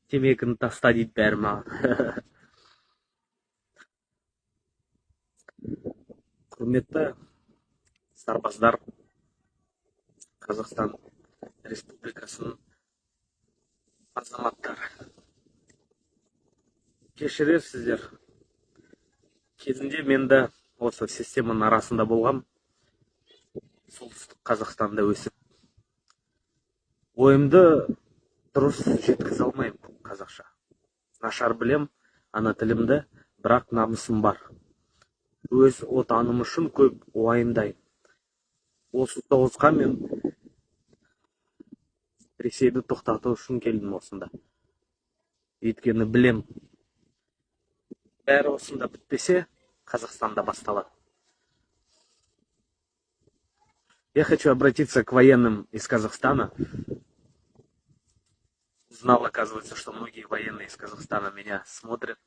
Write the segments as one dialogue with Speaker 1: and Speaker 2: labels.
Speaker 1: темекіні таста дейді бәрі маған. Құрметті сарбаздар, Қазақстан Республикасының азаматтары. Кешірерсіздер, кезінде мен де осы системаның арасында болғам, солтүстік Қазақстанда өсіп. Ойымды дұрыс жеткізе алмаймын қазақша. Нашар білем ана тілімді, бірақ намысым бар. Өз отаным үшін көп уайымдаймын. Осы соғысқа мен Ресейді тоқтату үшін келдім осында. Өйткені білем, бәрі осында бітпесе, Қазақстанда басталады. Я хочу обратиться к военным из Казахстана. Знал, оказывается, что многие военные из Казахстана меня смотрят.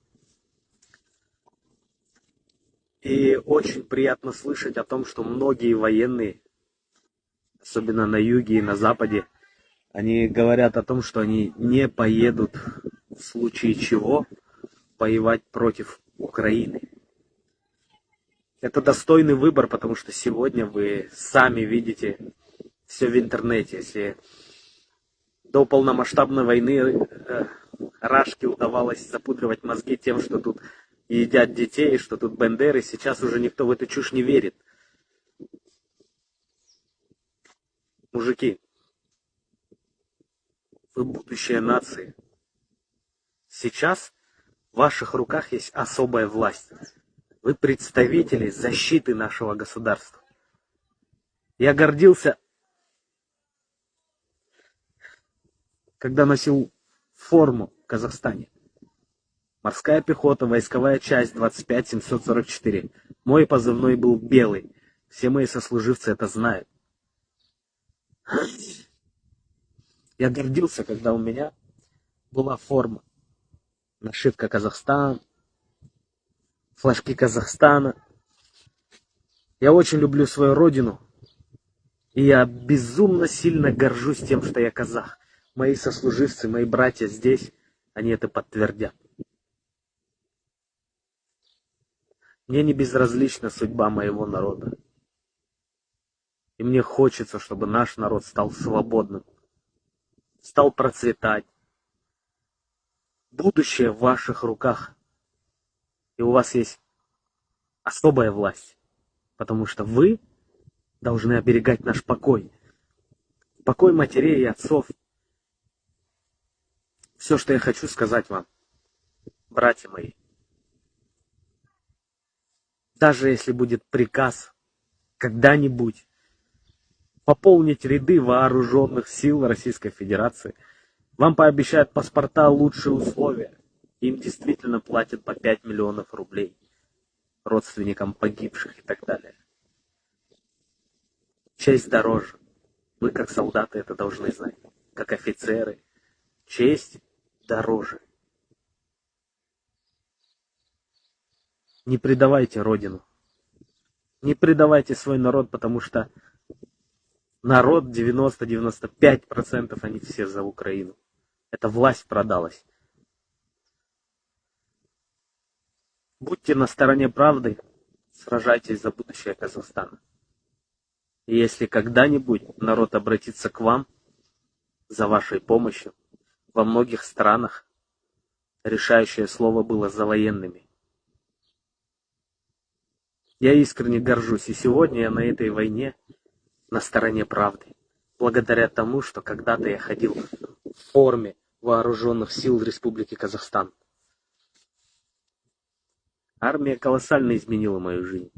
Speaker 1: И очень приятно слышать о том, что многие военные, особенно на юге и на западе, они говорят о том, что они не поедут в случае чего воевать против Украины. Это достойный выбор, потому что сегодня вы сами видите все в интернете. Если до полномасштабной войны Рашке удавалось запудривать мозги тем, что тут едят детей, что тут бендеры, сейчас уже никто в эту чушь не верит. Мужики, вы будущее нации. Сейчас в ваших руках есть особая власть. Вы представители защиты нашего государства. Я гордился, когда носил форму в Казахстане. Морская пехота, войсковая часть 25744. Мой позывной был белый. Все мои сослуживцы это знают. Я гордился, когда у меня была форма. Нашивка Казахстан, флажки Казахстана. Я очень люблю свою родину. И я безумно сильно горжусь тем, что я казах. Мои сослуживцы, мои братья здесь, они это подтвердят. Мне не безразлична судьба моего народа. И мне хочется, чтобы наш народ стал свободным, стал процветать. Будущее в ваших руках. И у вас есть особая власть. Потому что вы должны оберегать наш покой. Покой матерей и отцов. Все, что я хочу сказать вам, братья мои. Даже если будет приказ когда-нибудь пополнить ряды вооруженных сил Российской Федерации, вам пообещают паспорта, лучшие условия. Им действительно платят по 5 миллионов рублей родственникам погибших и так далее. Честь дороже. Вы, как солдаты, это должны знать. Как офицеры. Честь дороже. Не предавайте Родину. Не предавайте свой народ, потому что народ 90-95% они все за Украину. Эта власть продалась. Будьте на стороне правды, сражайтесь за будущее Казахстана. И если когда-нибудь народ обратится к вам за вашей помощью, во многих странах решающее слово было за военными. Я искренне горжусь, и сегодня я на этой войне на стороне правды. Благодаря тому, что когда-то я ходил в форме вооруженных сил Республики Казахстан. Армия колоссально изменила мою жизнь.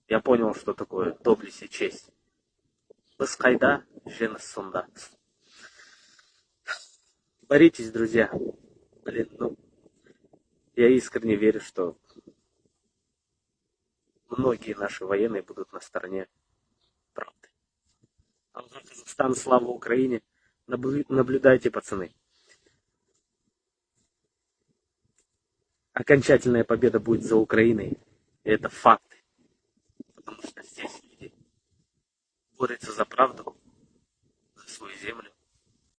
Speaker 1: Я понял, что такое доблесть и честь. Біз қайда, жеңіс сонда. Боритесь, друзья. Я искренне верю, что многие наши военные будут на стороне правды. А за Казахстан, слава Украине. Наблюдайте, пацаны. Окончательная победа будет за Украиной. И это факты. Потому что здесь люди борются за правду, за свою землю.